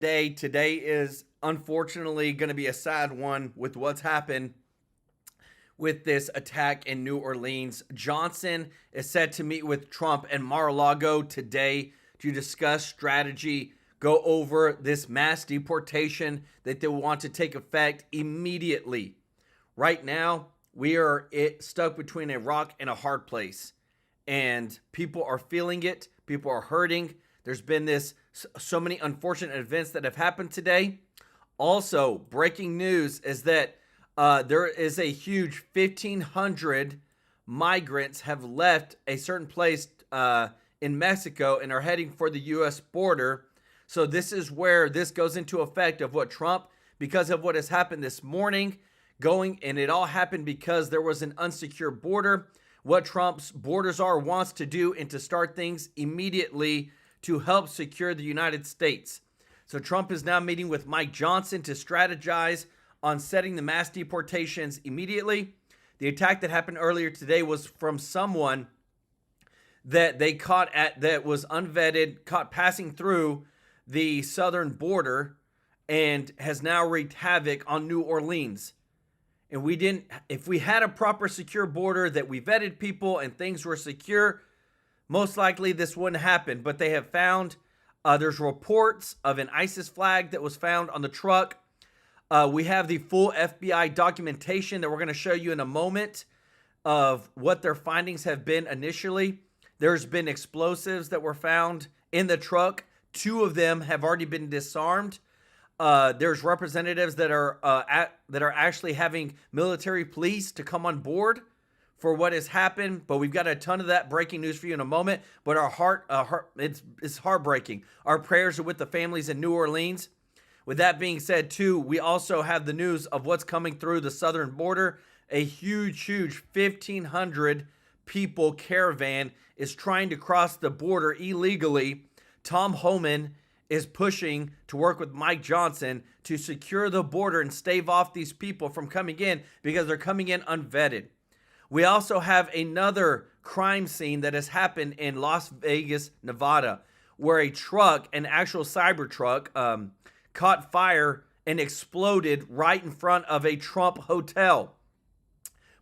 Today is unfortunately going to be a sad one with what's happened with this attack in New Orleans. Johnson is set to meet with Trump and Mar-a-Lago today to discuss strategy, go over this mass deportation that they want to take effect immediately. Right now, we are stuck between a rock and a hard place, and people are feeling it. People are hurting. There's been so many unfortunate events that have happened today. Also, breaking news is that there is a huge 1,500 migrants have left a certain place in Mexico and are heading for the U.S. border. So this is where this goes into effect of what Trump, because of what has happened this morning, and it all happened because there was an unsecure border. What Trump's borders wants to do and to start things immediately to help secure the United States. So Trump is now meeting with Mike Johnson to strategize on setting the mass deportations immediately. The attack that happened earlier today was from someone that they caught that was unvetted, caught passing through the southern border, and has now wreaked havoc on New Orleans. And if we had a proper secure border that we vetted people and things were secure, most likely this wouldn't happen. But they have found, there's reports of an ISIS flag that was found on the truck. We have the full FBI documentation that we're going to show you in a moment of what their findings have been initially. There's been explosives that were found in the truck. 2 of them have already been disarmed. There's representatives that are actually having military police to come on board for what has happened. But we've got a ton of that breaking news for you in a moment. But it's heartbreaking. Our prayers are with the families in New Orleans. With that being said, too, we also have the news of what's coming through the southern border. A huge 1,500 people caravan is trying to cross the border illegally. Tom Homan is pushing to work with Mike Johnson to secure the border and stave off these people from coming in because they're coming in unvetted. We also have another crime scene that has happened in Las Vegas, Nevada, where a truck, an actual Cybertruck, caught fire and exploded right in front of a Trump hotel.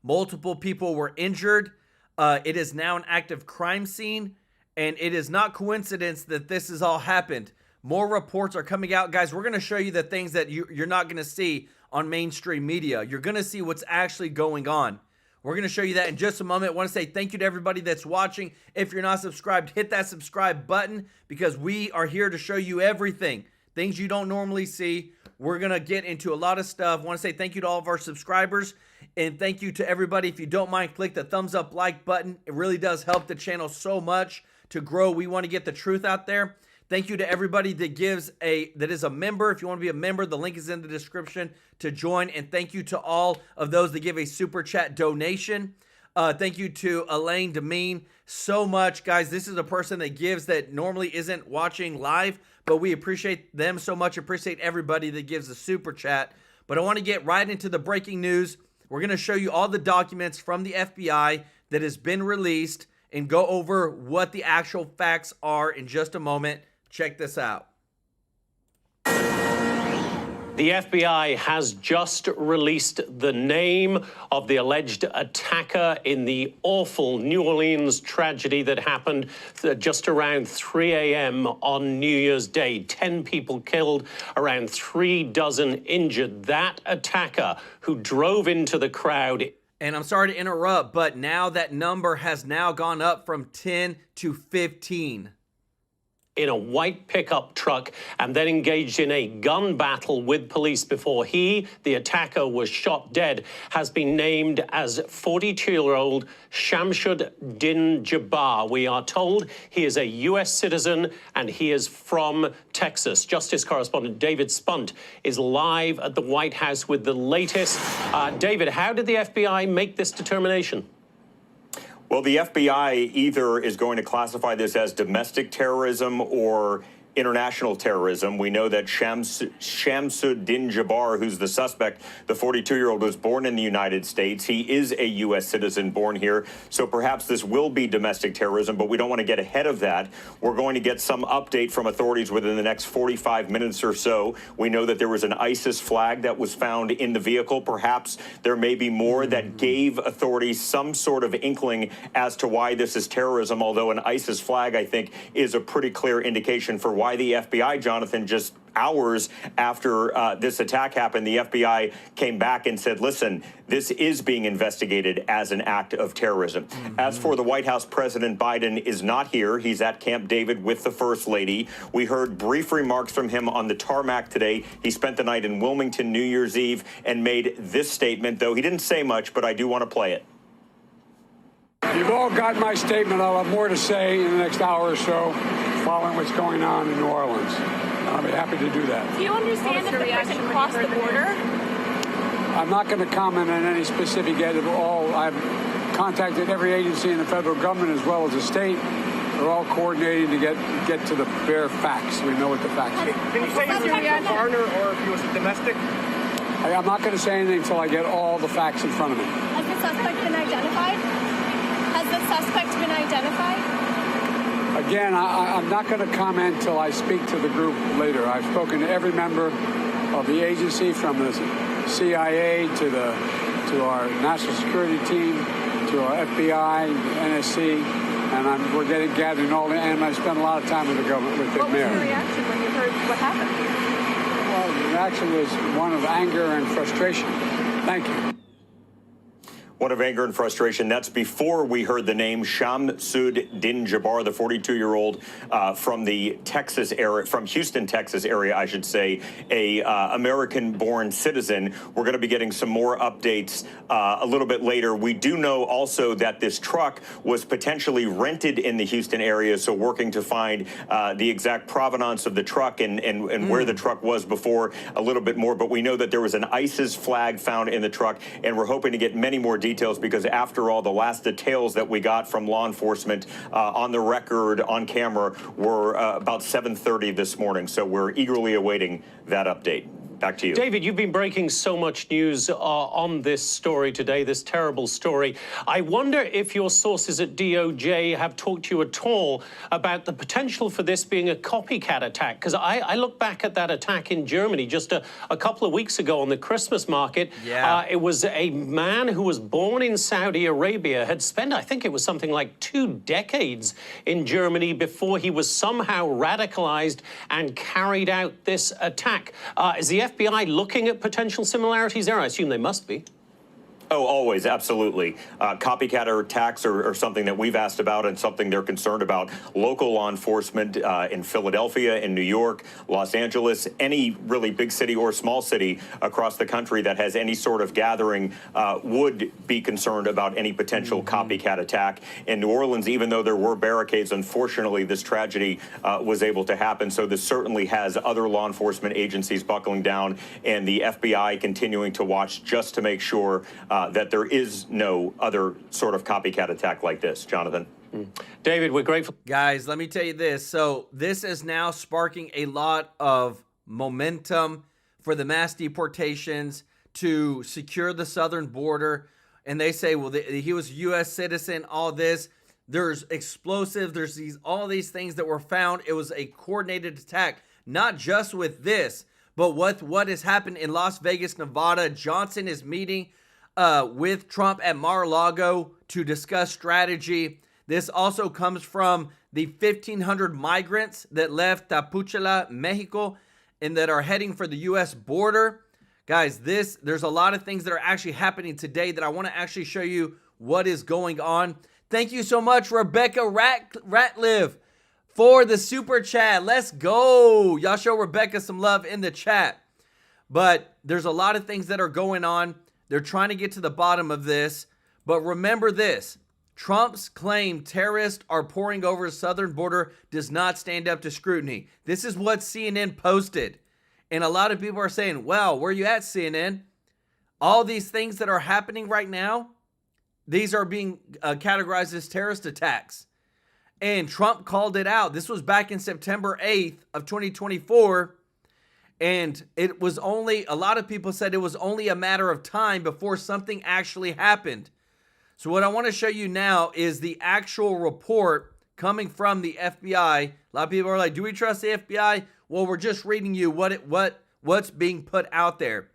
Multiple people were injured. It is now an active crime scene, and it is not coincidence that this has all happened. More reports are coming out. Guys, we're going to show you the things that you're not going to see on mainstream media. You're going to see what's actually going on. We're going to show you that in just a moment. I want to say thank you to everybody that's watching. If you're not subscribed, hit that subscribe button because we are here to show you everything. Things you don't normally see. We're going to get into a lot of stuff. I want to say thank you to all of our subscribers. And thank you to everybody. If you don't mind, click the thumbs up like button. It really does help the channel so much to grow. We want to get the truth out there. Thank you to everybody that is a member. If you want to be a member, the link is in the description to join. And thank you to all of those that give a super chat donation. Thank you to Elaine Demeen so much. Guys, this is a person that gives that normally isn't watching live, but we appreciate them so much. Appreciate everybody that gives a super chat. But I want to get right into the breaking news. We're going to show you all the documents from the FBI that has been released and go over what the actual facts are in just a moment. Check this out. The FBI has just released the name of the alleged attacker in the awful New Orleans tragedy that happened just around 3 a.m. on New Year's Day. 10 people killed, around 3 dozen injured. That attacker who drove into the crowd. And I'm sorry to interrupt, but now that number has now gone up from 10 to 15. In a white pickup truck and then engaged in a gun battle with police before the attacker, was shot dead, has been named as 42-year-old Shamshud Din Jabbar. We are told he is a U.S. citizen and he is from Texas. Justice correspondent David Spunt is live at the White House with the latest. David, how did the FBI make this determination? Well, the FBI either is going to classify this as domestic terrorism or international terrorism. We know that Shamsuddin Jabbar, who's the suspect, the 42-year-old, was born in the United States. He is a U.S. citizen born here. So perhaps this will be domestic terrorism, but we don't want to get ahead of that. We're going to get some update from authorities within the next 45 minutes or so. We know that there was an ISIS flag that was found in the vehicle. Perhaps there may be more that gave authorities some sort of inkling as to why this is terrorism, although an ISIS flag, I think, is a pretty clear indication for why the FBI, Jonathan, just hours after this attack happened, the FBI came back and said, listen, this is being investigated as an act of terrorism. As for the White House, President Biden is not here. He's at Camp David with the First Lady. We heard brief remarks from him on the tarmac today. He spent the night in Wilmington New Year's Eve and made this statement, though he didn't say much, but I do want to play it. You've all got my statement. I'll have more to say in the next hour or so following what's going on in New Orleans. I'll be happy to do that. Do you understand if the person crossed the border? I'm not going to comment on any specific yet at all. I've contacted every agency in the federal government as well as the state. They're all coordinating to get to the bare facts. We know what the facts are. Can you say if he was a foreigner or if he was domestic? I'm not going to say anything until I get all the facts in front of me. Has the suspect been identified? Again, I'm not going to comment until I speak to the group later. I've spoken to every member of the agency, from the CIA to our national security team, to our FBI, NSC, and we're gathering all the. And I spent a lot of time with the government, with the mayor. What was your reaction when you heard what happened? Well, the reaction was one of anger and frustration. Thank you. One of anger and frustration. That's before we heard the name Shamsuddin Jabbar, the 42-year-old from the Texas area, from Houston, Texas area, I should say, a American-born citizen. We're going to be getting some more updates a little bit later. We do know also that this truck was potentially rented in the Houston area, so working to find the exact provenance of the truck and where the truck was before a little bit more. But we know that there was an ISIS flag found in the truck, and we're hoping to get many more details, because after all, the last details that we got from law enforcement on the record, on camera, were about 7:30 this morning. So we're eagerly awaiting that update. Back to you. David, you've been breaking so much news on this story today, this terrible story. I wonder if your sources at DOJ have talked to you at all about the potential for this being a copycat attack. Because I look back at that attack in Germany just a couple of weeks ago on the Christmas market. Yeah. It was a man who was born in Saudi Arabia, had spent, I think it was something like 2 decades in Germany before he was somehow radicalized and carried out this attack. Is the FBI looking at potential similarities there? I assume they must be. Oh, always, absolutely. Copycat attacks are something that we've asked about and something they're concerned about. Local law enforcement in Philadelphia, in New York, Los Angeles, any really big city or small city across the country that has any sort of gathering would be concerned about any potential copycat attack. In New Orleans, even though there were barricades, unfortunately, this tragedy was able to happen. So this certainly has other law enforcement agencies buckling down, and the FBI continuing to watch just to make sure that there is no other sort of copycat attack like this. Jonathan. David, we're grateful. Guys, let me tell you this. So this is now sparking a lot of momentum for the mass deportations to secure the southern border. And they say, well, he was a U.S. citizen, all this. There's explosives. There's all these things that were found. It was a coordinated attack, not just with this, but what has happened in Las Vegas, Nevada. Johnson is meeting with Trump at Mar-a-Lago to discuss strategy. This also comes from the 1,500 migrants that left Tapachula, Mexico, and that are heading for the U.S. border. Guys, there's a lot of things that are actually happening today that I want to actually show you what is going on. Thank you so much, Rebecca Ratliff, for the super chat. Let's go. Y'all show Rebecca some love in the chat. But there's a lot of things that are going on. They're trying to get to the bottom of this. But remember this. Trump's claim terrorists are pouring over the southern border does not stand up to scrutiny. This is what CNN posted. And a lot of people are saying, well, where you at, CNN? All these things that are happening right now, these are being categorized as terrorist attacks. And Trump called it out. This was back in September 8th of 2024. And it was only, a lot of people said it was only a matter of time before something actually happened. So what I want to show you now is the actual report coming from the FBI. A lot of people are like, do we trust the FBI? Well, we're just reading you what's being put out there.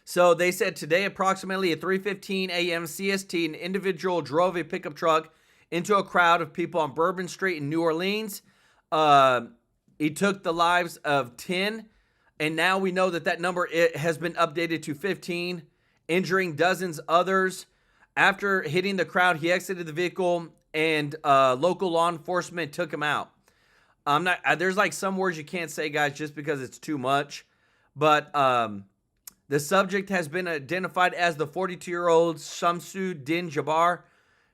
So they said today, approximately at 3:15 a.m. CST, an individual drove a pickup truck into a crowd of people on Bourbon Street in New Orleans. He took the lives of 10, and now we know that number has been updated to 15, injuring dozens others. After hitting the crowd, he exited the vehicle, and local law enforcement took him out. There's like some words you can't say, guys, just because it's too much. But the subject has been identified as the 42-year-old Shamsu Din Jabbar,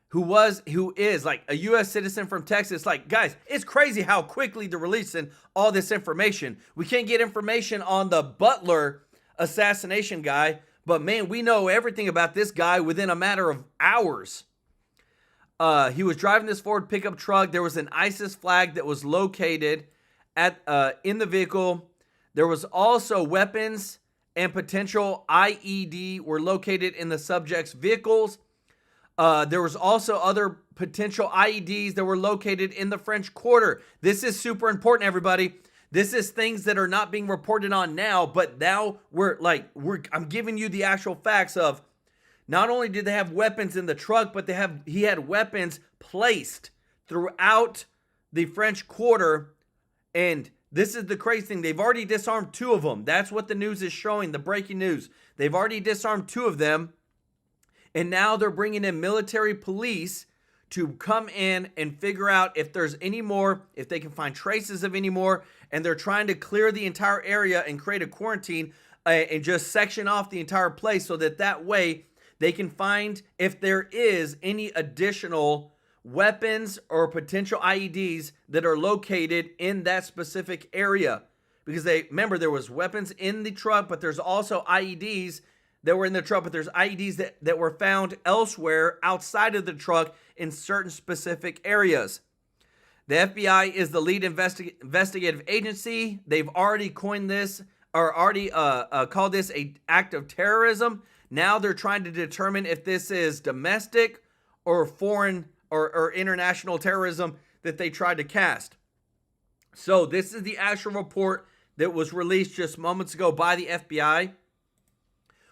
who is like a U.S. citizen from Texas. Like, guys, it's crazy how quickly they're releasing all this information. We can't get information on the Butler assassination guy, but man, we know everything about this guy within a matter of hours. He was driving this Ford pickup truck. There was an ISIS flag that was located in the vehicle. There was also weapons and potential IED were located in the subject's vehicles. There was also other potential IEDs that were located in the French Quarter. This is super important, everybody. This is things that are not being reported on now, but now I'm giving you the actual facts of not only did they have weapons in the truck, but he had weapons placed throughout the French Quarter. And this is the crazy thing. They've already disarmed 2 of them. That's what the news is showing, the breaking news. They've already disarmed 2 of them. And now they're bringing in military police to come in and figure out if there's any more, if they can find traces of any more. And they're trying to clear the entire area and create a quarantine and just section off the entire place so that way they can find if there is any additional weapons or potential IEDs that are located in that specific area. Because remember, there was weapons in the truck, but there's also IEDs that were in the truck, but there's IEDs that were found elsewhere outside of the truck in certain specific areas. The FBI is the lead investigative agency. They've already coined this, or already called this an act of terrorism. Now they're trying to determine if this is domestic or foreign or international terrorism that they tried to cast. So this is the actual report that was released just moments ago by the FBI.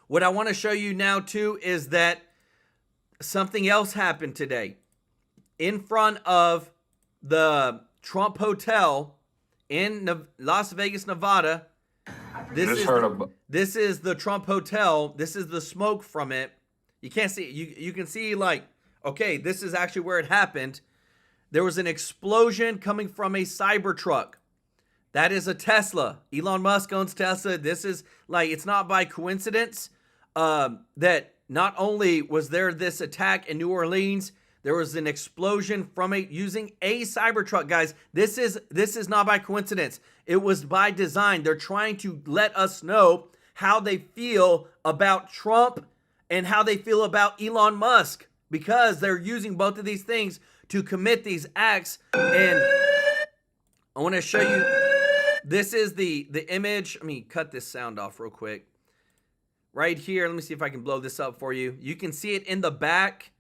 What I want to show you now, too, is that something else happened today. In front of the Trump Hotel in Las Vegas, Nevada. This is the Trump Hotel. This is the smoke from it. You can't see it. You can see, like, okay, this is actually where it happened. There was an explosion coming from a Cybertruck. That is a Tesla. Elon Musk owns Tesla. This is like, it's not by coincidence that not only was there this attack in New Orleans, there was an explosion from using a Cybertruck, guys. This is not by coincidence. It was by design. They're trying to let us know how they feel about Trump and how they feel about Elon Musk, because they're using both of these things to commit these acts. And I want to show you, this is the image. Let me cut this sound off real quick. Right here, let me see if I can blow this up for you. You can see it in the back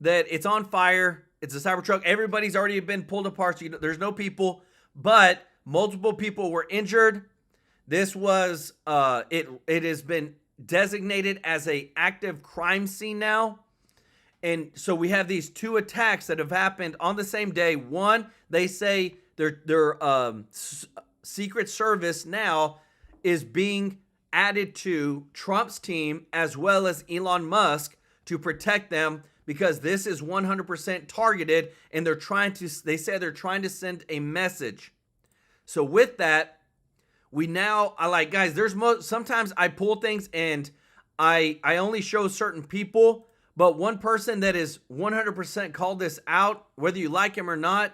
that it's on fire. It's a Cybertruck. Everybody's already been pulled apart, so there's no people, but multiple people were injured. This was, it has been designated as an active crime scene now. And so we have these 2 attacks that have happened on the same day. One, they say their Secret Service now is being added to Trump's team as well as Elon Musk to protect them, because this is 100% targeted, and they say they're trying to send a message. So with that, guys, sometimes I pull things and I only show certain people, but one person that is 100% called this out, whether you like him or not,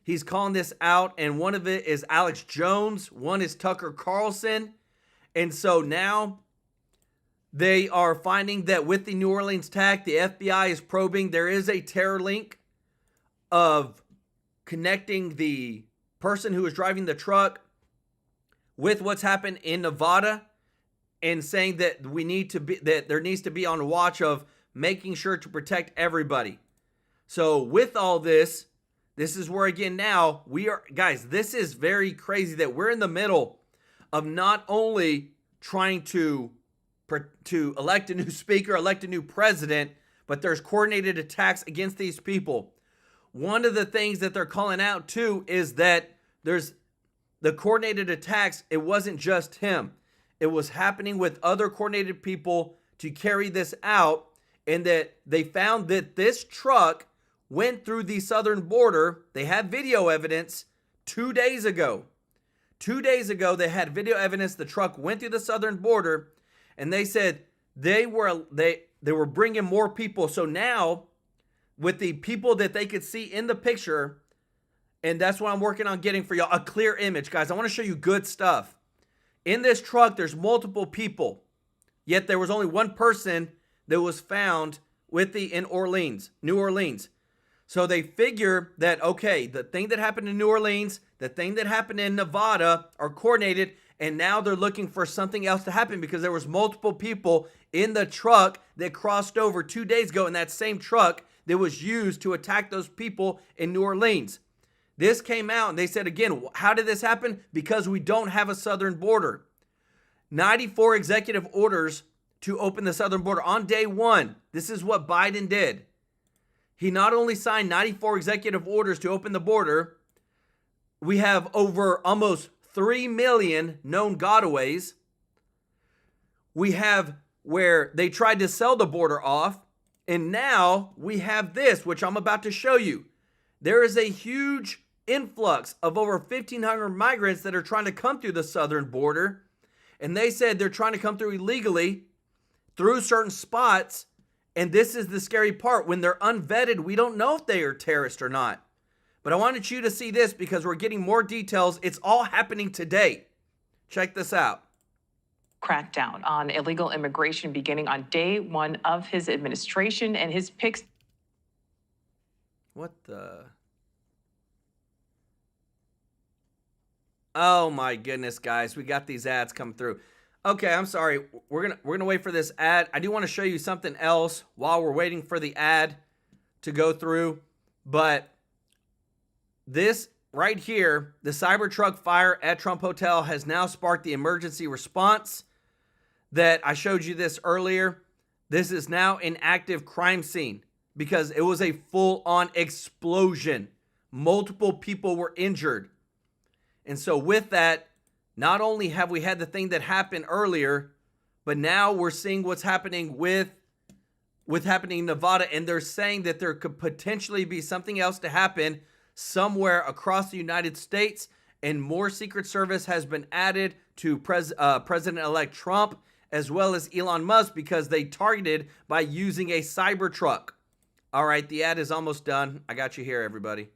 he's calling this out, and one of it is Alex Jones, one is Tucker Carlson. And so now they are finding that with the New Orleans attack, the FBI is probing. There is a terror link of connecting the person who was driving the truck with what's happened in Nevada, and saying that there needs to be on watch of making sure to protect everybody. So with all this, this is where again now we are, guys, this is very crazy that we're in the middle of not only trying to elect a new speaker, elect a new president, but there's coordinated attacks against these people. One of the things that they're calling out too is that there's the coordinated attacks. It wasn't just him. It was happening with other coordinated people to carry this out, and that they found that this truck went through the southern border. They had video evidence 2 days ago. 2 days ago, they had video evidence the truck went through the southern border, and they said they were bringing more people. So now, with the people that they could see in the picture, and that's what I'm working on getting for y'all, a clear image, guys. I want to show you good stuff. In this truck, there's multiple people, yet there was only one person that was found in New Orleans. So they figure that, okay, the thing that happened in New Orleans, the thing that happened in Nevada are coordinated, and now they're looking for something else to happen because there was multiple people in the truck that crossed over 2 days ago in that same truck that was used to attack those people in New Orleans. This came out, and they said, again, how did this happen? Because we don't have a southern border. 94 executive orders to open the southern border on day one. This is what Biden did. He not only signed 94 executive orders to open the border, we have over almost 3 million known gotaways. We have where they tried to sell the border off, and now we have this, which I'm about to show you. There is a huge influx of over 1,500 migrants that are trying to come through the southern border. And they said they're trying to come through illegally through certain spots. And this is the scary part. When they're unvetted, we don't know if they are terrorists or not. But I wanted you to see this because we're getting more details. It's all happening today. Check this out. Crackdown on illegal immigration beginning on day one of his administration, and his picks. What the? Oh my goodness, guys. We got these ads come through. Okay, I'm sorry. We're gonna wait for this ad. I do want to show you something else while we're waiting for the ad to go through. But this right here, the Cybertruck fire at Trump Hotel has now sparked the emergency response that I showed you this earlier. This is now an active crime scene because it was a full-on explosion. Multiple people were injured. And so with that, not only have we had the thing that happened earlier, but now we're seeing what's happening with happening in Nevada, and they're saying that there could potentially be something else to happen somewhere across the United States, and more Secret Service has been added to President-elect Trump as well as Elon Musk because they targeted by using a Cybertruck. All right, the ad is almost done. I got you here, everybody.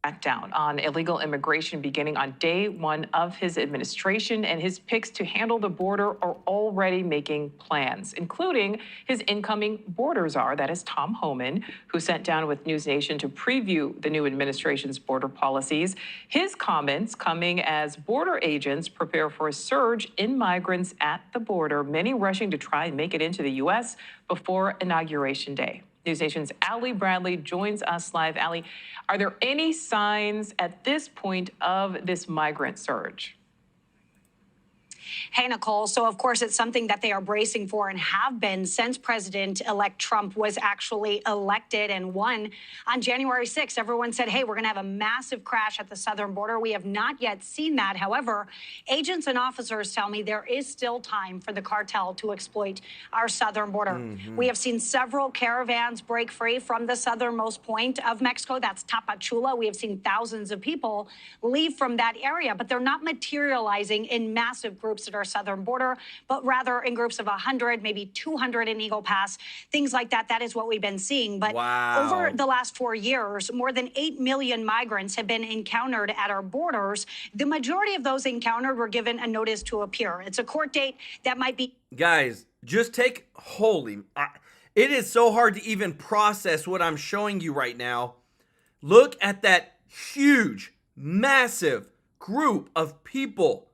Crackdown on illegal immigration beginning on day one of his administration, and his picks to handle the border are already making plans, including his incoming border czar, that is Tom Homan, who sat down with News Nation to preview the new administration's border policies. His comments coming as border agents prepare for a surge in migrants at the border, many rushing to try and make it into the U.S. before Inauguration Day. News Nation's Allie Bradley joins us live. Allie, are there any signs at this point of this migrant surge? Hey, Nicole. So, of course, it's something that they are bracing for and have been since President-elect Trump was actually elected and won on January 6th. Everyone said, hey, we're going to have a massive crash at the southern border. We have not yet seen that. However, agents and officers tell me there is still time for the cartel to exploit our southern border. We have seen several caravans break free from the southernmost point of Mexico. That's Tapachula. We have seen thousands of people leave from that area, but they're not materializing in massive groups at our southern border, but rather in groups of 100, maybe 200 in Eagle Pass, things like that. That is what we've been seeing. But over the last 4 years, more than 8 million migrants have been encountered at our borders. The majority of those encountered were given a notice to appear. It's a court date that might be... Guys, just take... It is so hard to even process what I'm showing you right now. Look at that huge, massive group of people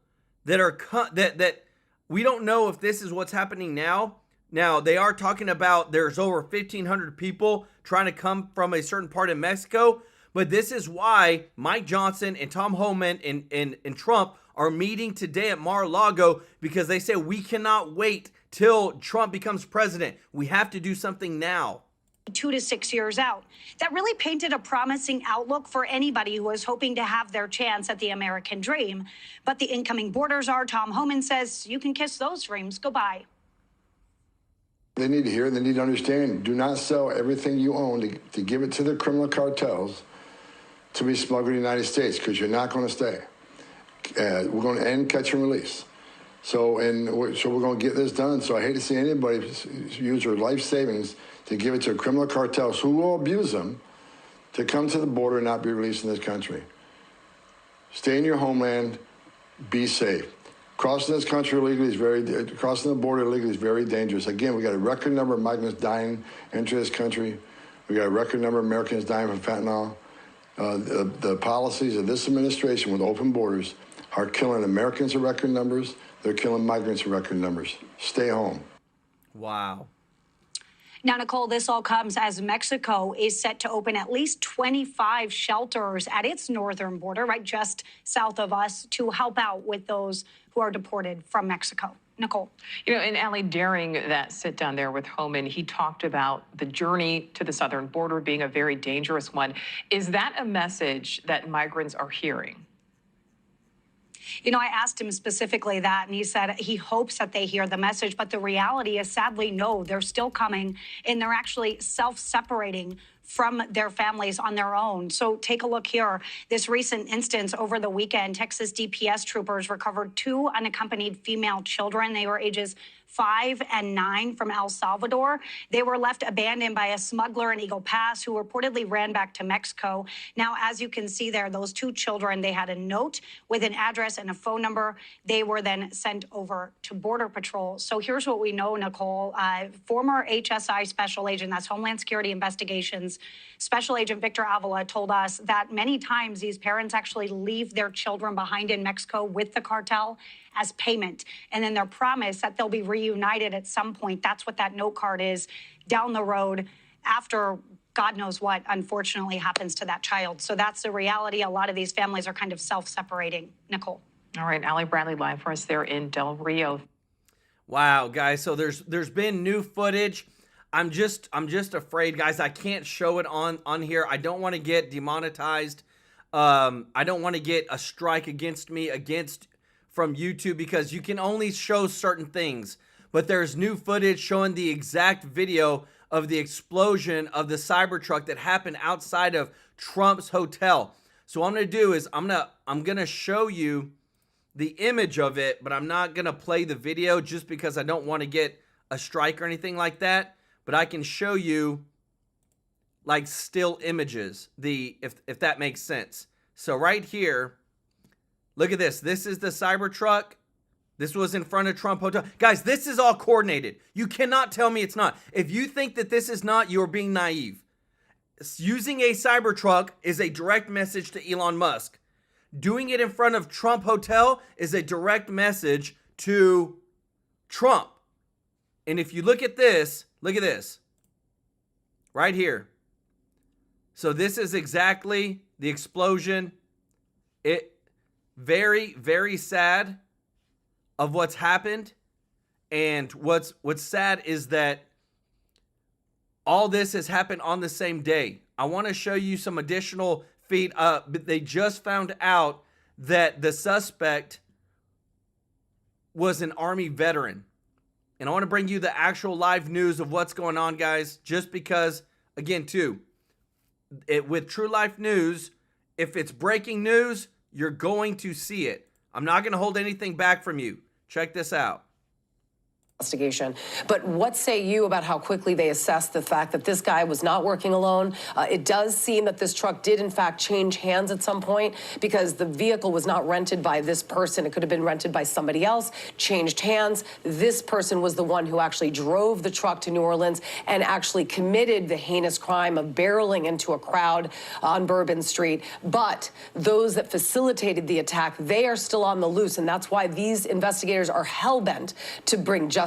that are that we don't know if this is what's happening now. Now, they are talking about there's over 1,500 people trying to come from a certain part of Mexico. But this is why Mike Johnson and Tom Homan and Trump are meeting today at Mar-a-Lago, because they say we cannot wait till Trump becomes president. We have to do something now. 2 to 6 years out. That really painted a promising outlook for anybody who was hoping to have their chance at the American dream. But the incoming border czar, Tom Homan, says you can kiss those dreams goodbye. They need to hear, they need to understand, do not sell everything you own to give it to the criminal cartels to be smuggled to the United States, because you're not going to stay. We're going to end catch and release. So we're going to get this done. So I hate to see anybody use their life savings to give it to criminal cartels who will abuse them to come to the border and not be released in this country. Stay in your homeland, be safe. Crossing this country illegally is crossing the border illegally is very dangerous. Again, we got a record number of migrants dying into this country. We got a record number of Americans dying from fentanyl. The policies of this administration with open borders are killing Americans in record numbers. They're killing migrants in record numbers. Stay home. Wow. Now, Nicole, this all comes as Mexico is set to open at least 25 shelters at its northern border, right just south of us, to help out with those who are deported from Mexico. Nicole. You know, and Allie, during that sit down there with Homan, he talked about the journey to the southern border being a very dangerous one. Is that a message that migrants are hearing? You know, I asked him specifically that, and he said he hopes that they hear the message. But the reality is, sadly, no, they're still coming, and they're actually self-separating from their families on their own. So take a look here. This recent instance over the weekend, Texas DPS troopers recovered 2 unaccompanied female children. They were ages 5 and 9 from El Salvador. They were left abandoned by a smuggler in Eagle Pass who reportedly ran back to Mexico. Now, as you can see there, those 2 children, they had a note with an address and a phone number. They were then sent over to Border Patrol. So here's what we know, Nicole. Former HSI Special Agent, that's Homeland Security Investigations, Special Agent Victor Avila told us that many times these parents actually leave their children behind in Mexico with the cartel as payment. And then they're promised that they'll be reunited at some point. That's what that note card is down the road after God knows what, unfortunately, happens to that child. So that's the reality. A lot of these families are kind of self-separating. Nicole. All right, Allie Bradley live for us there in Del Rio. Wow, guys. So there's been new footage. I'm just afraid, guys. I can't show it on here. I don't want to get demonetized. I don't want to get a strike against me from YouTube, because you can only show certain things. But there's new footage showing the exact video of the explosion of the Cybertruck that happened outside of Trump's hotel. So what I'm going to do is I'm going to show you the image of it, but I'm not going to play the video just because I don't want to get a strike or anything like that. But I can show you like still images, if that makes sense. So right here, look at this. This is the Cybertruck. This was in front of Trump Hotel. Guys, this is all coordinated. You cannot tell me it's not. If you think that this is not, you're being naive. Using a Cybertruck is a direct message to Elon Musk. Doing it in front of Trump Hotel is a direct message to Trump. And if you look at this right here. So this is exactly the explosion. It very, very sad of what's happened. And what's sad is that all this has happened on the same day. I want to show you some additional feed. They just found out that the suspect was an Army veteran. And I want to bring you the actual live news of what's going on, guys, just because, again, too, with TrueLife News, if it's breaking news, you're going to see it. I'm not going to hold anything back from you. Check this out. investigation. But what say you about how quickly they assessed the fact that this guy was not working alone? It does seem that this truck did, in fact, change hands at some point because the vehicle was not rented by this person. It could have been rented by somebody else, changed hands. This person was the one who actually drove the truck to New Orleans and actually committed the heinous crime of barreling into a crowd on Bourbon Street. But those that facilitated the attack, they are still on the loose, and that's why these investigators are hell-bent to bring justice.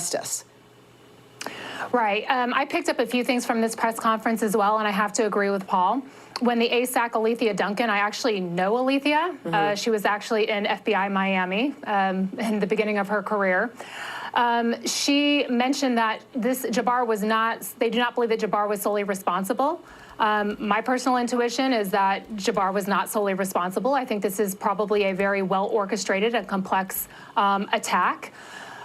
Right. I picked up a few things from this press conference as well, and I have to agree with Paul. When the ASAC Alethea Duncan, I actually know Alethea. She was actually in FBI Miami in the beginning of her career. She mentioned that this Jabbar was not, they do not believe that Jabbar was solely responsible. My personal intuition is that Jabbar was not solely responsible. I think this is probably a very well orchestrated and complex attack.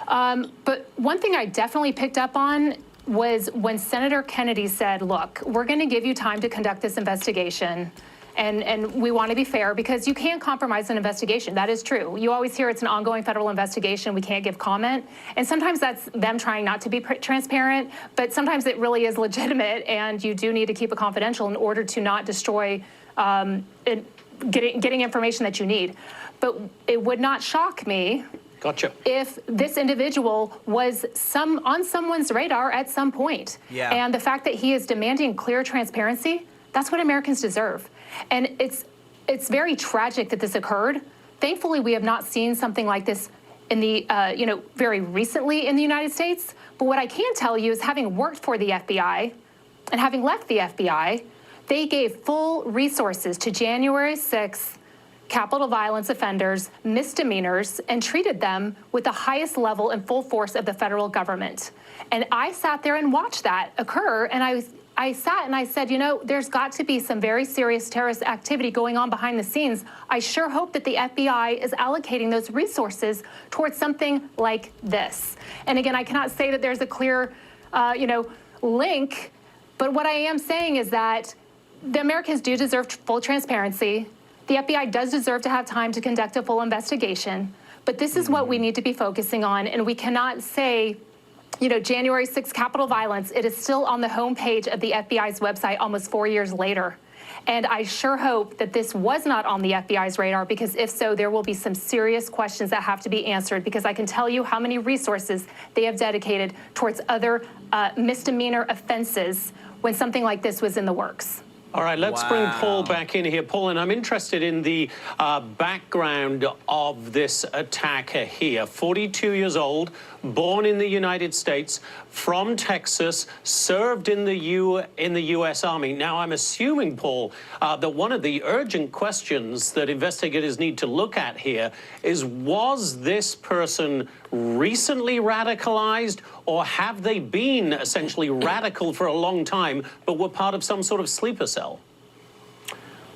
But one thing I definitely picked up on was when Senator Kennedy said, look, we're going to give you time to conduct this investigation. And we want to be fair because you can't compromise an investigation. That is true. You always hear it's an ongoing federal investigation. We can't give comment. And sometimes that's them trying not to be transparent, but sometimes it really is legitimate and you do need to keep it confidential in order to not destroy getting information that you need. But it would not shock me if this individual was on someone's radar at some point. And the fact that he is demanding clear transparency, that's what Americans deserve. And it's very tragic that this occurred. Thankfully, we have not seen something like this in the, very recently in the United States. But what I can tell you is having worked for the FBI and having left the FBI, they gave full resources to January 6th capital violence offenders, misdemeanors, and treated them with the highest level and full force of the federal government. And I sat there and watched that occur, and I sat and I said, there's got to be some very serious terrorist activity going on behind the scenes. I sure hope that the FBI is allocating those resources towards something like this. And again, I cannot say that there's a clear, link, but what I am saying is that the Americans do deserve full transparency. The FBI does deserve to have time to conduct a full investigation, but this is what we need to be focusing on, and we cannot say, January 6th Capitol violence, it is still on the homepage of the FBI's website almost 4 years later. And I sure hope that this was not on the FBI's radar, because if so, there will be some serious questions that have to be answered, because I can tell you how many resources they have dedicated towards other misdemeanor offenses when something like this was in the works. All right, let's bring Paul back in here. Paul, and I'm interested in the background of this attacker here. 42 years old, born in the United States, from Texas, served in the U.S. Army. Now, I'm assuming, Paul, that one of the urgent questions that investigators need to look at here is, was this person recently radicalized, or have they been essentially radical for a long time, but were part of some sort of sleeper cell?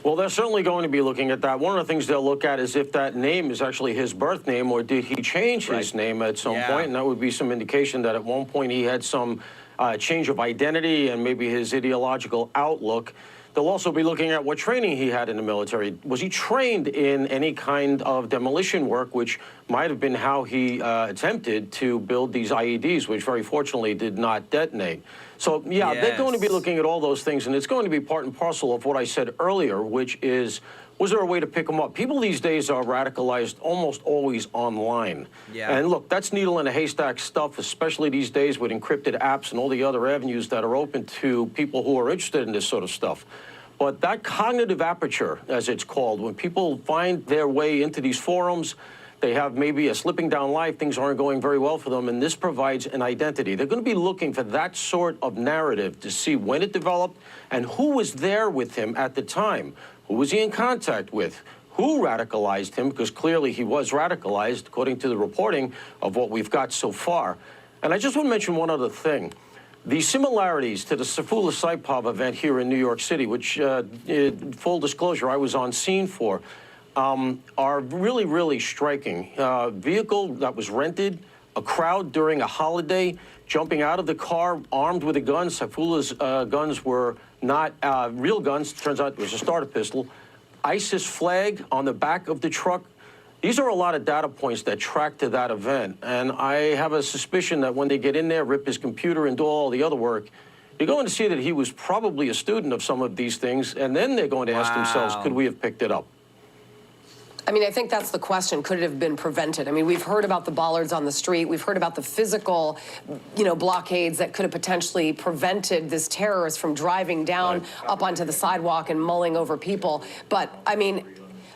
Well, they're certainly going to be looking at that. One of the things they'll look at is if that name is actually his birth name, or did he change his name at some point? And that would be some indication that at one point he had some change of identity and maybe his ideological outlook. They'll also be looking at what training he had in the military. Was he trained in any kind of demolition work, which might have been how he attempted to build these IEDs, which very fortunately did not detonate. So, yeah, they're going to be looking at all those things, and it's going to be part and parcel of what I said earlier, which is, was there a way to pick them up? People these days are radicalized almost always online. And look, that's needle in a haystack stuff, especially these days with encrypted apps and all the other avenues that are open to people who are interested in this sort of stuff. But that cognitive aperture, as it's called, when people find their way into these forums, they have maybe a slipping down life, things aren't going very well for them, and this provides an identity. They're going to be looking for that sort of narrative to see when it developed and who was there with him at the time. Who was he in contact with? Who radicalized him? Because clearly he was radicalized, according to the reporting of what we've got so far. And I just want to mention one other thing. The similarities to the Saifullah Saipov event here in New York City, which, full disclosure, I was on scene for, are really, really striking. Vehicle that was rented, a crowd during a holiday, jumping out of the car armed with a gun. Saifullah's guns were not real guns. Turns out it was a starter pistol. ISIS flag on the back of the truck. These are a lot of data points that track to that event, and I have a suspicion that when they get in there, rip his computer and do all the other work, you're going to see that he was probably a student of some of these things, and then they're going to ask themselves, could we have picked it up? I mean, I think that's the question. Could it have been prevented? I mean, we've heard about the bollards on the street. We've heard about the physical, blockades that could have potentially prevented this terrorist from driving down up onto the sidewalk and mulling over people. But, I mean,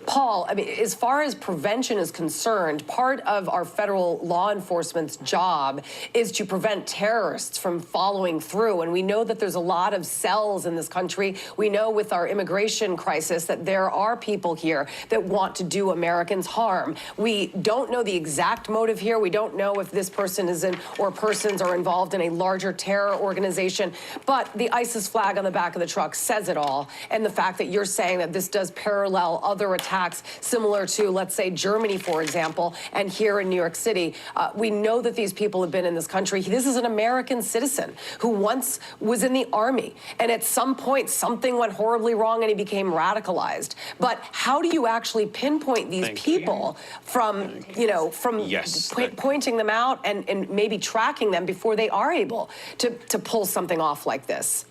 Paul, as far as prevention is concerned, part of our federal law enforcement's job is to prevent terrorists from following through. And we know that there's a lot of cells in this country. We know with our immigration crisis that there are people here that want to do Americans harm. We don't know the exact motive here. We don't know if this person is or persons are involved in a larger terror organization. But the ISIS flag on the back of the truck says it all. And the fact that you're saying that this does parallel other attacks similar to, let's say, Germany, for example, and here in New York City. We know that these people have been in this country. This is an American citizen who once was in the army, and at some point something went horribly wrong and he became radicalized. But how do you actually pinpoint these people from pointing them out and maybe tracking them before they are able to pull something off like this?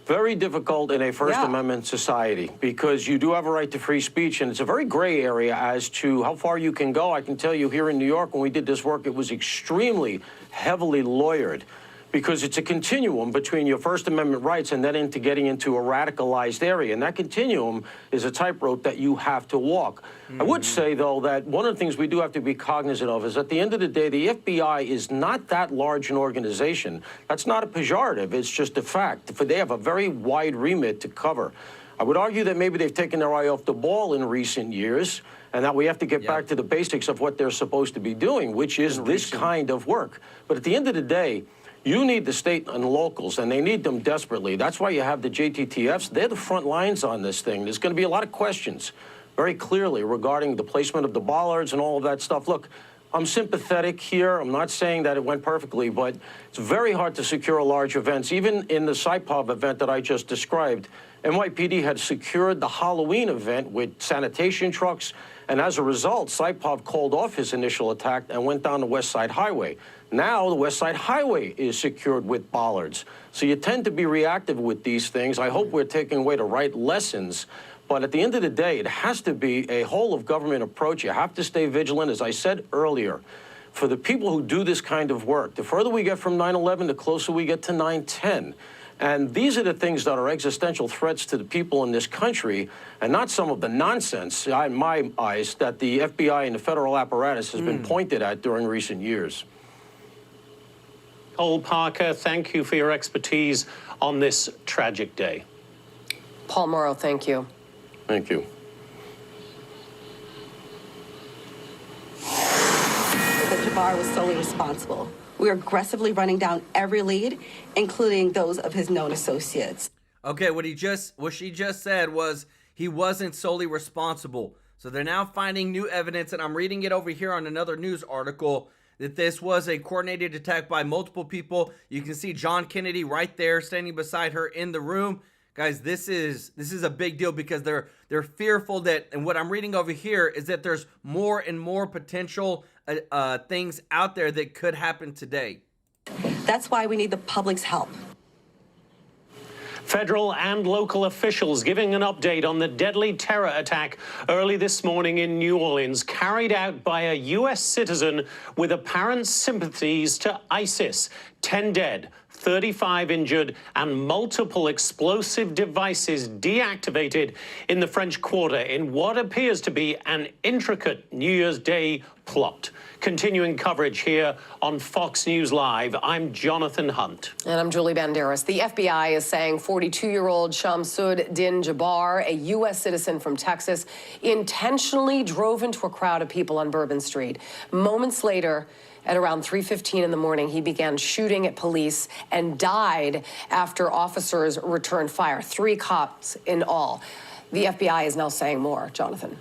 Very difficult in a First Amendment society, because you do have a right to free speech, and it's a very gray area as to how far you can go. I can tell you here in New York, when we did this work, it was extremely heavily lawyered, because it's a continuum between your First Amendment rights and then into getting into a radicalized area. And that continuum is a tightrope that you have to walk. I would say, though, that one of the things we do have to be cognizant of is at the end of the day, the FBI is not that large an organization. That's not a pejorative. It's just a fact. They have a very wide remit to cover. I would argue that maybe they've taken their eye off the ball in recent years, and that we have to get back to the basics of what they're supposed to be doing, which is this kind of work. But at the end of the day, you need the state and locals, and they need them desperately. That's why you have the JTTFs. They're the front lines on this thing. There's going to be a lot of questions, very clearly, regarding the placement of the bollards and all of that stuff. Look, I'm sympathetic here. I'm not saying that it went perfectly, but it's very hard to secure large events. Even in the Saipov event that I just described, NYPD had secured the Halloween event with sanitation trucks, and as a result, Saipov called off his initial attack and went down the West Side Highway. Now the West Side Highway is secured with bollards. So you tend to be reactive with these things. I hope we're taking away the right lessons. But at the end of the day, it has to be a whole of government approach. You have to stay vigilant, as I said earlier. For the people who do this kind of work, the further we get from 9/11, the closer we get to 9/10. And these are the things that are existential threats to the people in this country, and not some of the nonsense, in my eyes, that the FBI and the federal apparatus has been pointed at during recent years. Cole Parker, thank you for your expertise on this tragic day. Paul Morrow, thank you. Thank you. That Jabbar was solely responsible. We're aggressively running down every lead, including those of his known associates. Okay, what she just said was he wasn't solely responsible. So they're now finding new evidence, and I'm reading it over here on another news article, that this was a coordinated attack by multiple people. You can see John Kennedy right there standing beside her in the room. Guys, this is a big deal, because they're fearful that, and what I'm reading over here is that there's more and more potential things out there that could happen today. That's why we need the public's help. Federal and local officials giving an update on the deadly terror attack early this morning in New Orleans, carried out by a U.S. citizen with apparent sympathies to ISIS. 10 dead, 35 injured, and multiple explosive devices deactivated in the French Quarter in what appears to be an intricate New Year's Day plot. Continuing coverage here on Fox News Live, I'm Jonathan Hunt. And I'm Julie Banderas. The FBI is saying 42-year-old Shamsuddin Jabbar, a U.S. citizen from Texas, intentionally drove into a crowd of people on Bourbon Street. Moments later, at around 3:15 in the morning, he began shooting at police and died after officers returned fire. 3 cops in all. The FBI is now saying more. Jonathan.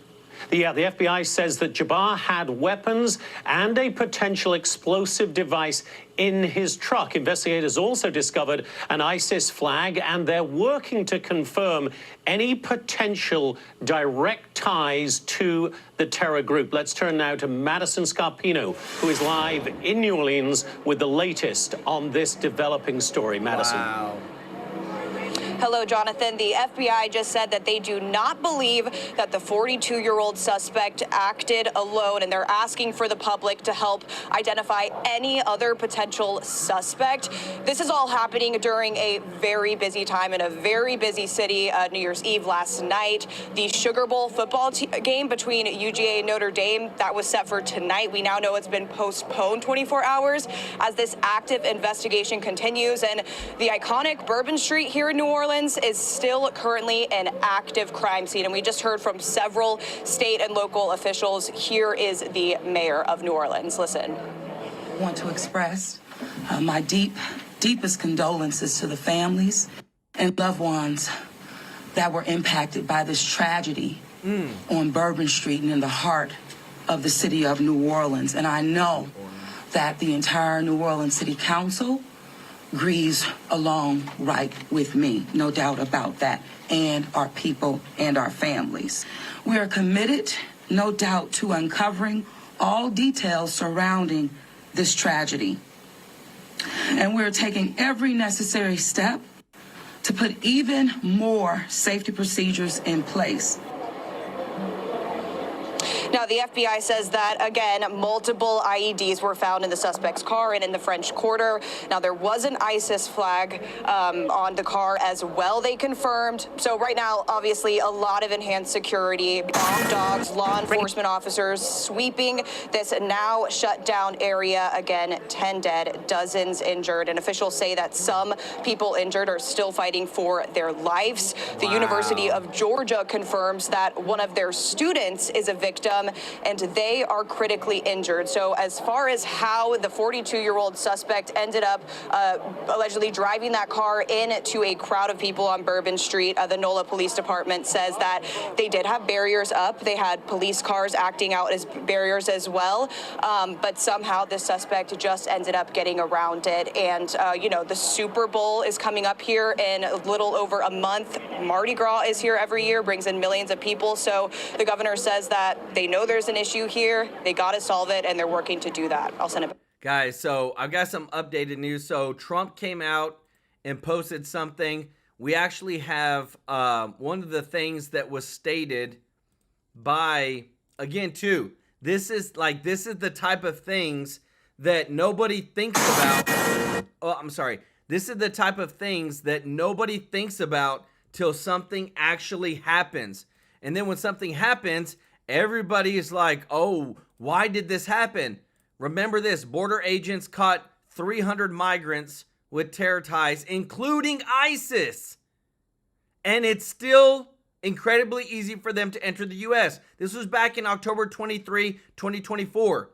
The FBI says that Jabbar had weapons and a potential explosive device in his truck. Investigators also discovered an ISIS flag, and they're working to confirm any potential direct ties to the terror group. Let's turn now to Madison Scarpino, who is live in New Orleans with the latest on this developing story. Madison. Wow. Hello, Jonathan. The FBI just said that they do not believe that the 42-year-old suspect acted alone, and they're asking for the public to help identify any other potential suspect. This is all happening during a very busy time in a very busy city. New Year's Eve last night, the Sugar Bowl football game between UGA and Notre Dame, that was set for tonight. We now know it's been postponed 24 hours as this active investigation continues, and the iconic Bourbon Street here in New Orleans is still currently an active crime scene, and we just heard from several state and local officials. Here is the mayor of New Orleans. Listen. I want to express my deepest condolences to the families and loved ones that were impacted by this tragedy on Bourbon Street and in the heart of the city of New Orleans. And I know that the entire New Orleans City Council grieves along right with me, no doubt about that, and our people and our families. We are committed, no doubt, to uncovering all details surrounding this tragedy. And we're taking every necessary step to put even more safety procedures in place. Now, the FBI says that, again, multiple IEDs were found in the suspect's car and in the French Quarter. Now, there was an ISIS flag on the car as well, they confirmed. So right now, obviously, a lot of enhanced security, armed dogs, law enforcement officers sweeping this now shut down area. Again, 10 dead, dozens injured. And officials say that some people injured are still fighting for their lives. The University of Georgia confirms that one of their students is a victim, and they are critically injured. So as far as how the 42-year-old suspect ended up allegedly driving that car into a crowd of people on Bourbon Street, the NOLA Police Department says that they did have barriers up. They had police cars acting out as barriers as well. But somehow the suspect just ended up getting around it. And, you know, the Super Bowl is coming up here in a little over a month. Mardi Gras is here every year, brings in millions of people. So the governor says that they know there's an issue here. They got to solve it, and they're working to do that. I'll send it back. Guys, so I've got some updated news. So Trump came out and posted something. We actually have one of the things that was stated by, again, too, this is the type of things that nobody thinks about. Oh, I'm sorry. This is the type of things that nobody thinks about till something actually happens. And then when something happens, everybody is like, oh, why did this happen? Remember this, border agents caught 300 migrants with terror ties, including ISIS. And it's still incredibly easy for them to enter the U.S. This was back in October 23, 2024.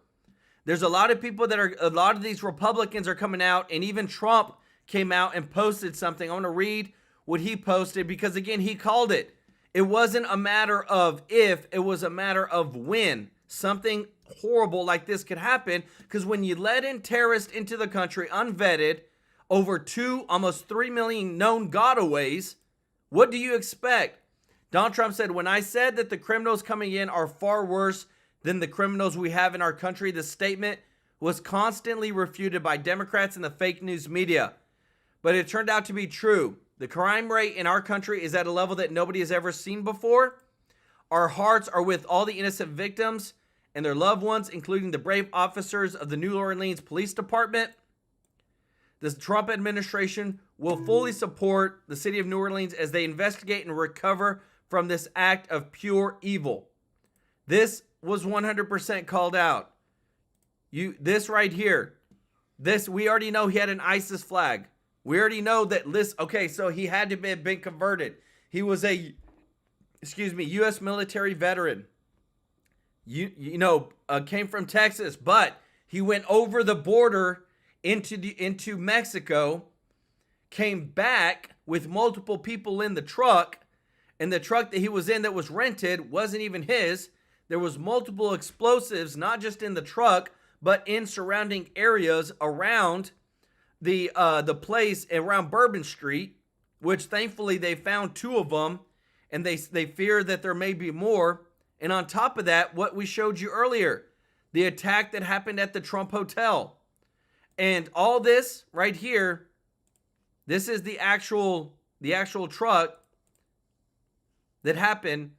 There's a lot of people a lot of these Republicans are coming out, and even Trump came out and posted something. I want to read what he posted because, again, he called it. It wasn't a matter of if, it was a matter of when something horrible like this could happen. Because when you let in terrorists into the country unvetted, over almost 3 million known gotaways, what do you expect? Donald Trump said, when I said that the criminals coming in are far worse than the criminals we have in our country, the statement was constantly refuted by Democrats and the fake news media. But it turned out to be true. The crime rate in our country is at a level that nobody has ever seen before. Our hearts are with all the innocent victims and their loved ones, including the brave officers of the New Orleans Police Department. The Trump administration will fully support the city of New Orleans as they investigate and recover from this act of pure evil. This was 100% called out. This right here, we already know he had an ISIS flag. We already know that okay, so he had to have been converted. He was a, U.S. military veteran. Came from Texas, but he went over the border into Mexico, came back with multiple people in the truck, and the truck that he was in that was rented wasn't even his. there was multiple explosives, not just in the truck, but in surrounding areas around the place around Bourbon Street, which thankfully they found 2 of them, and they fear that there may be more. And on top of that, what we showed you earlier, the attack that happened at the Trump Hotel. And all this right here, this is the actual truck that happened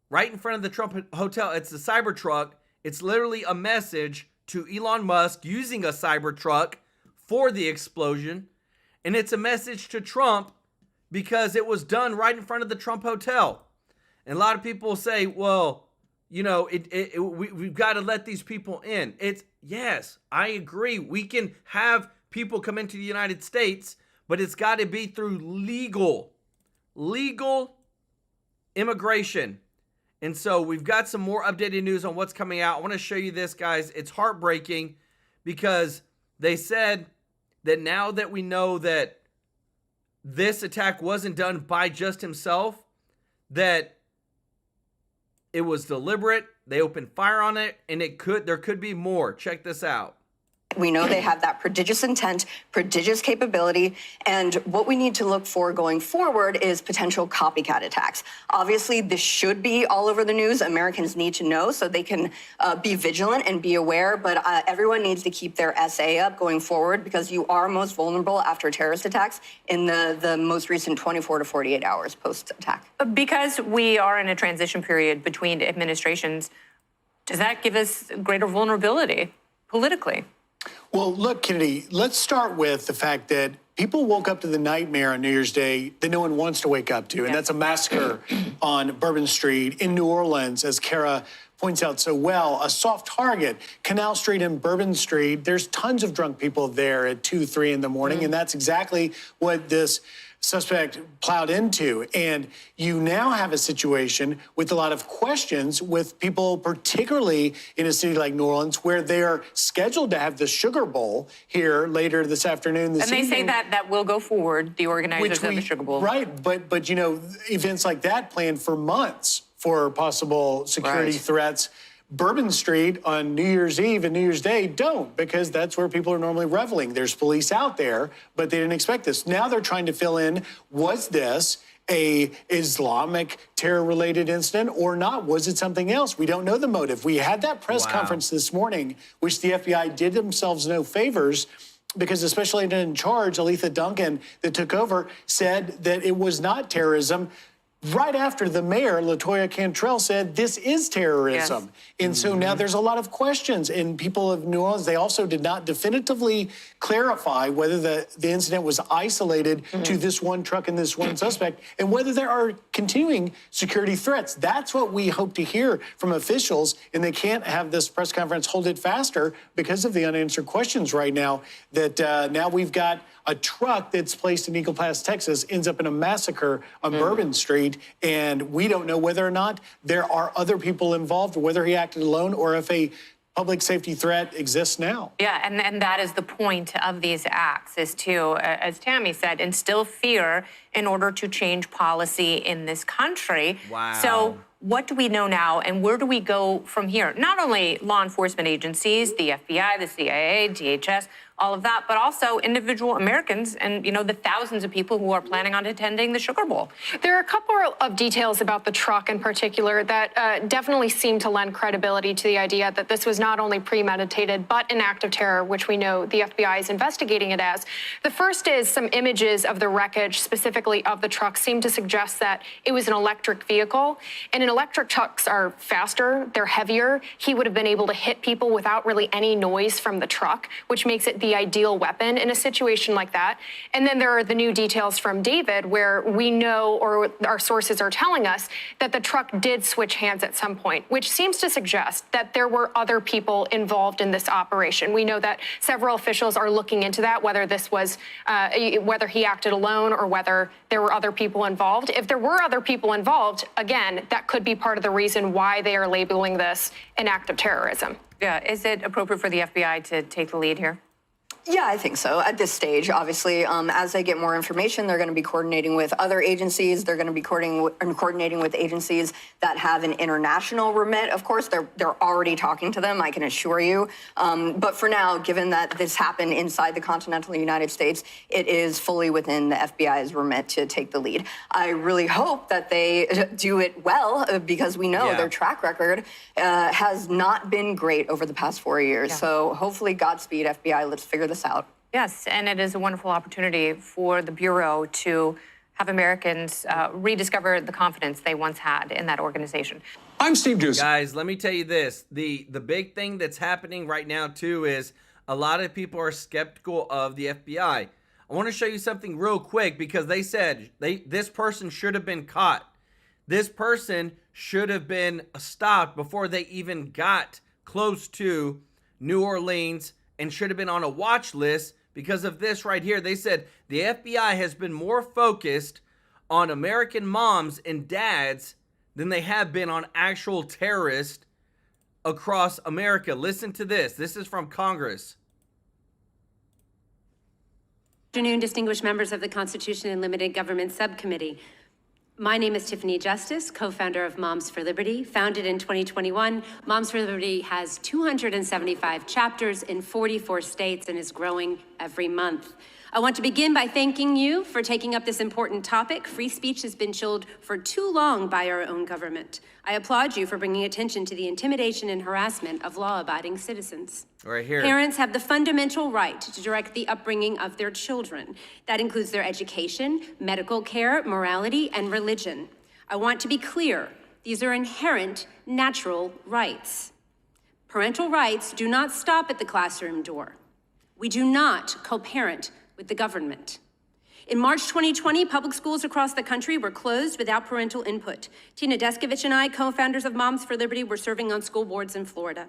right in front of the Trump Hotel. It's the Cybertruck. It's literally a message to Elon Musk using a Cybertruck for the explosion. And it's a message to Trump because it was done right in front of the Trump Hotel. And a lot of people say, well, you know, we've got to let these people in. Yes, I agree. We can have people come into the United States, but it's got to be through legal immigration. And so we've got some more updated news on what's coming out. I want to show you this, guys. It's heartbreaking because they said that now that we know that this attack wasn't done by just himself, that it was deliberate, they opened fire on it, and there could be more. Check this out. We know they have that prodigious intent, prodigious capability, and what we need to look for going forward is potential copycat attacks. Obviously, this should be all over the news. Americans need to know so they can be vigilant and be aware, but everyone needs to keep their SA up going forward because you are most vulnerable after terrorist attacks in the most recent 24 to 48 hours post-attack. Because we are in a transition period between administrations, does that give us greater vulnerability politically? Well, look, Kennedy, let's start with the fact that people woke up to the nightmare on New Year's Day that no one wants to wake up to, and that's a massacre on Bourbon Street in New Orleans, as Kara points out so well, a soft target. Canal Street and Bourbon Street, there's tons of drunk people there at 2, 3 in the morning, and that's exactly what this suspect plowed into. And you now have a situation with a lot of questions with people, particularly in a city like New Orleans, where they're scheduled to have the Sugar Bowl here later this afternoon. And they say that will go forward, the organizers of the Sugar Bowl. Right, but you know, events like that planned for months for possible security threats. Bourbon Street on New Year's Eve and New Year's Day don't, because that's where people are normally reveling. There's police out there, but they didn't expect this. Now they're trying to fill in, was this a Islamic terror-related incident or not? Was it something else? We don't know the motive. We had that press conference this morning, which the FBI did themselves no favors, because the special agent in charge, Aletha Duncan, that took over, said that it was not terrorism. Right after the mayor, LaToya Cantrell, said this is terrorism. Yes. And so now there's a lot of questions. And people of New Orleans, they also did not definitively clarify whether the incident was isolated to this one truck and this one suspect, and whether there are continuing security threats. That's what we hope to hear from officials, and they can't have this press conference hold it faster because of the unanswered questions right now, that now we've got a truck that's placed in Eagle Pass, Texas, ends up in a massacre on Bourbon Street, and we don't know whether or not there are other people involved, or whether he acted alone, or if a public safety threat exists now. Yeah, and that is the point of these acts, is to, as Tammy said, instill fear in order to change policy in this country. Wow. So what do we know now, and where do we go from here? Not only law enforcement agencies, the FBI, the CIA, DHS, all of that, but also individual Americans and, you know, the thousands of people who are planning on attending the Sugar Bowl. There are a couple of details about the truck in particular that definitely seem to lend credibility to the idea that this was not only premeditated, but an act of terror, which we know the FBI is investigating it as. The first is some images of the wreckage, specifically of the truck, seem to suggest that it was an electric vehicle. And electric trucks are faster, they're heavier. He would have been able to hit people without really any noise from the truck, which makes it the ideal weapon in a situation like that. And then there are the new details from David, where we know, or our sources are telling us, that the truck did switch hands at some point, which seems to suggest that there were other people involved in this operation. We know that several officials are looking into that, whether this was, whether he acted alone or whether there were other people involved. If there were other people involved, again, that could be part of the reason why they are labeling this an act of terrorism. Yeah, is it appropriate for the FBI to take the lead here? Yeah, I think so. At this stage, obviously, as they get more information, they're going to be coordinating with other agencies. They're going to be coordinating with agencies that have an international remit. Of course, they're already talking to them, I can assure you. But for now, given that this happened inside the continental United States, it is fully within the FBI's remit to take the lead. I really hope that they do it well, because we know their track record has not been great over the past 4 years. So hopefully, Godspeed, FBI. Let's figure this out. Yes, and it is a wonderful opportunity for the Bureau to have Americans rediscover the confidence they once had in that organization. I'm Steve Doocy. Guys, let me tell you this. The big thing that's happening right now, too, is a lot of people are skeptical of the FBI. I want to show you something real quick, because they said this person should have been caught. This person should have been stopped before they even got close to New Orleans, and should have been on a watch list because of this right here. They said the FBI has been more focused on American moms and dads than they have been on actual terrorists across America. Listen to this. This is from Congress. Good afternoon, distinguished members of the Constitution and Limited Government Subcommittee. My name is Tiffany Justice, co-founder of Moms for Liberty. Founded in 2021, Moms for Liberty has 275 chapters in 44 states and is growing every month. I want to begin by thanking you for taking up this important topic. Free speech has been chilled for too long by our own government. I applaud you for bringing attention to the intimidation and harassment of law-abiding citizens. Right here. Parents have the fundamental right to direct the upbringing of their children. That includes their education, medical care, morality, and religion. I want to be clear, these are inherent, natural rights. Parental rights do not stop at the classroom door. We do not co-parent with the government. In March 2020, public schools across the country were closed without parental input. Tina Deskovich and I, co-founders of Moms for Liberty, were serving on school boards in Florida.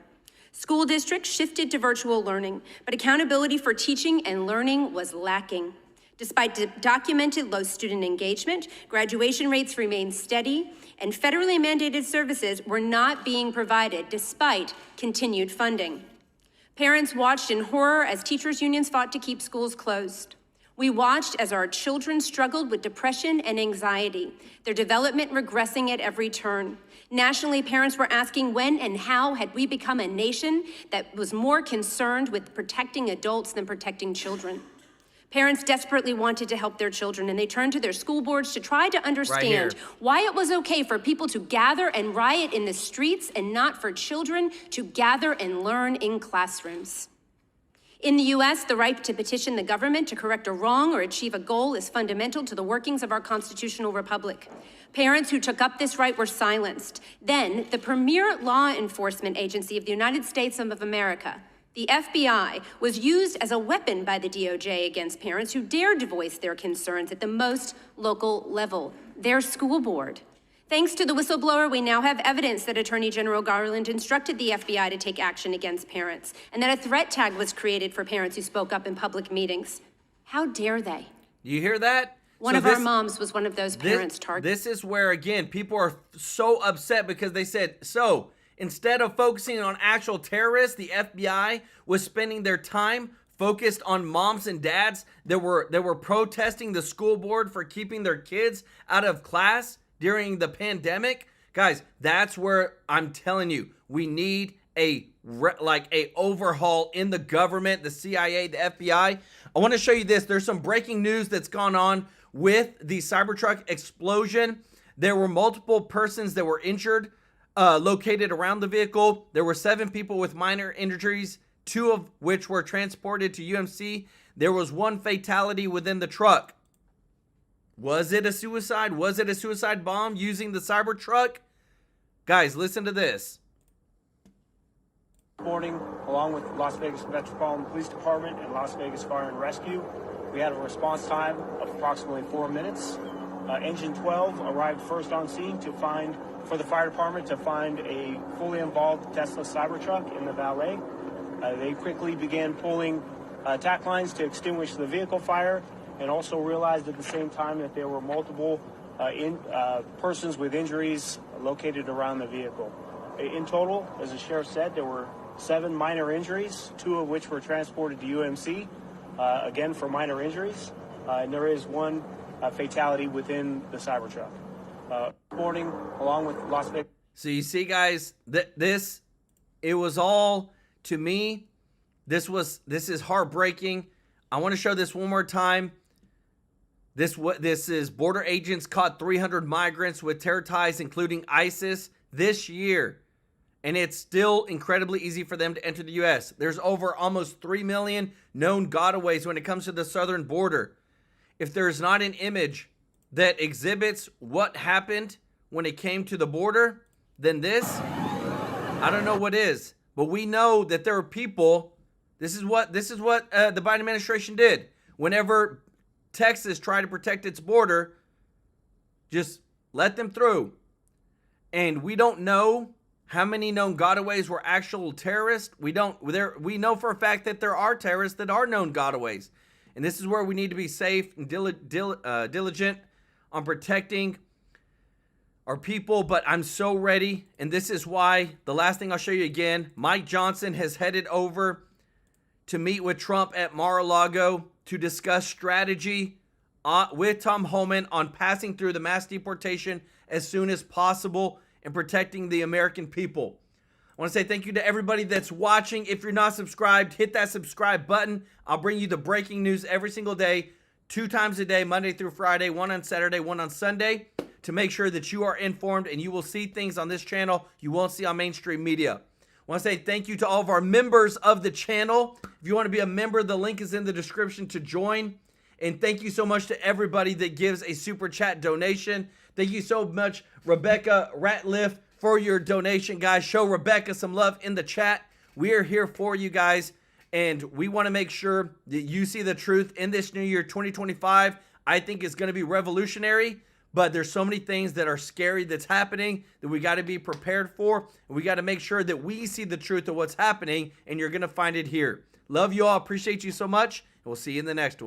School districts shifted to virtual learning, but accountability for teaching and learning was lacking. Despite documented low student engagement, graduation rates remained steady, and federally mandated services were not being provided despite continued funding. Parents watched in horror as teachers' unions fought to keep schools closed. We watched as our children struggled with depression and anxiety, their development regressing at every turn. Nationally, parents were asking when and how had we become a nation that was more concerned with protecting adults than protecting children. Parents desperately wanted to help their children, and they turned to their school boards to try to understand why it was okay for people to gather and riot in the streets and not for children to gather and learn in classrooms. In the US, the right to petition the government to correct a wrong or achieve a goal is fundamental to the workings of our constitutional republic. Parents who took up this right were silenced. Then, the premier law enforcement agency of the United States of America, the FBI, was used as a weapon by the DOJ against parents who dared to voice their concerns at the most local level, their school board. Thanks to the whistleblower, we now have evidence that Attorney General Garland instructed the FBI to take action against parents, and that a threat tag was created for parents who spoke up in public meetings. How dare they? You hear that? One of our moms was one of those parents targeted. This is where, again, people are so upset because they said, so instead of focusing on actual terrorists, the FBI was spending their time focused on moms and dads that were protesting the school board for keeping their kids out of class during the pandemic. Guys, that's where I'm telling you, we need a overhaul in the government, the CIA, the FBI. I want to show you this. There's some breaking news that's gone on with the Cybertruck explosion. There were multiple persons that were injured, located around the vehicle. There were 7 people with minor injuries, 2 of which were transported to UMC. There was 1 fatality within the truck. Was it a suicide? Was it a suicide bomb using the Cybertruck? Guys, listen to this. Morning, along with Las Vegas Metropolitan Police Department and Las Vegas Fire and Rescue, we had a response time of approximately 4 minutes. Engine 12 arrived first on scene for the fire department to find a fully involved Tesla Cybertruck in the valet. They quickly began pulling tack lines to extinguish the vehicle fire, and also realized at the same time that there were multiple persons with injuries located around the vehicle. In total, as the sheriff said, there were 7 minor injuries, 2 of which were transported to UMC. again, for minor injuries. And there is one fatality within the Cybertruck. Morning, along with Las Vegas. So you see, guys, it was all, to me, this is heartbreaking. I want to show this one more time. This is border agents caught 300 migrants with terror ties, including ISIS, this year. And it's still incredibly easy for them to enter the U.S. There's over almost 3 million known gotaways when it comes to the southern border. If there's not an image that exhibits what happened when it came to the border, then this, I don't know what is. But we know that there are people, this is what the Biden administration did. Whenever Texas tried to protect its border, just let them through. And we don't know how many known gotaways were actual terrorists. We know for a fact that there are terrorists that are known gotaways. And this is where we need to be safe and diligent on protecting our people. But I'm so ready. And this is why, the last thing I'll show you again, Mike Johnson has headed over to meet with Trump at Mar-a-Lago to discuss strategy with Tom Homan on passing through the mass deportation as soon as possible and protecting the American people. I want to say thank you to everybody that's watching. If you're not subscribed, hit that subscribe button. I'll bring you the breaking news every single day, 2 times a day, Monday through Friday, 1 on Saturday, 1 on Sunday, to make sure that you are informed and you will see things on this channel you won't see on mainstream media. I want to say thank you to all of our members of the channel. If you want to be a member, the link is in the description to join. And thank you so much to everybody that gives a super chat donation. Thank you so much, Rebecca Ratliff, for your donation, guys. Show Rebecca some love in the chat. We are here for you guys, and we want to make sure that you see the truth in this new year, 2025. I think it's going to be revolutionary, but there's so many things that are scary that's happening that we got to be prepared for, and we got to make sure that we see the truth of what's happening, and you're going to find it here. Love you all. Appreciate you so much, and we'll see you in the next one.